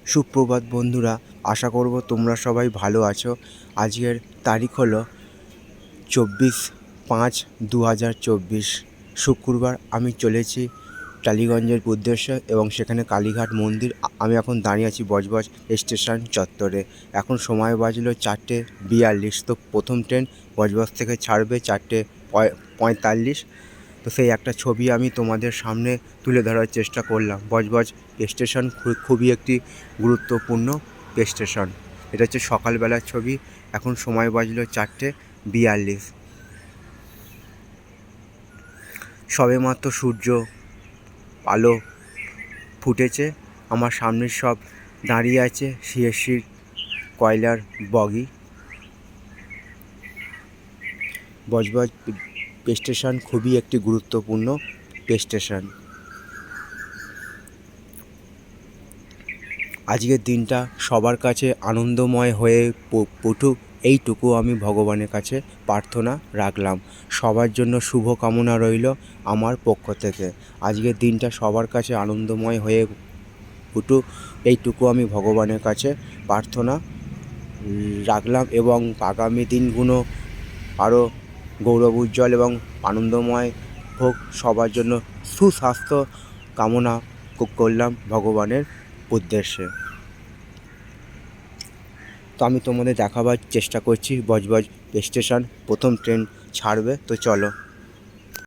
সুপ্রভাত বন্ধুরা, আশা করব তোমরা সবাই ভালো আছো। আজকের তারিখ হলো 24/5/2024 শুক্রবার। আমি চলেছি টালিগঞ্জের উদ্দেশ্যে এবং সেখানে কালীঘাট মন্দির। আমি এখন দাঁড়িয়ে আছি বজবজ স্টেশন চত্বরে। এখন সময় বাজলো 4:42। তো প্রথম ট্রেন বজবজ থেকে ছাড়বে 4:45। তো সেই একটা ছবি আমি তোমাদের সামনে তুলে ধরার চেষ্টা করলাম। বজবজ স্টেশন খুবই একটি গুরুত্বপূর্ণ স্টেশন। এটা হচ্ছে সকালবেলার ছবি। এখন সময় বাজলো 4:42। সবেমাত্র সূর্য আলো ফুটেছে। আমার সামনে সব দাঁড়িয়ে আছে সিএসসির কয়লার বগি। বজবজ স্টেশন খুবই একটি গুরুত্বপূর্ণ স্টেশন। আজকের দিনটা সবার কাছে আনন্দময় হয়ে পড়ুক, এইটুকু আমি ভগবানের কাছে প্রার্থনা রাখলাম। সবার জন্য শুভ কামনা রইল আমার পক্ষ থেকে। আজকের দিনটা সবার কাছে আনন্দময় হয়ে উঠুক, এইটুকু আমি ভগবানের কাছে প্রার্থনা রাখলাম এবং আগামী দিনগুলো আরও গৌরব উজ্জ্বল এবং আনন্দময় হোক। সবার জন্য সুস্বাস্থ্য কামনা করলাম ভগবানের উদ্দেশ্যে। তো আমি তোমাদের দেখাবার চেষ্টা করছি বজবজ স্টেশন। প্রথম ট্রেন ছাড়বে, তো চলো।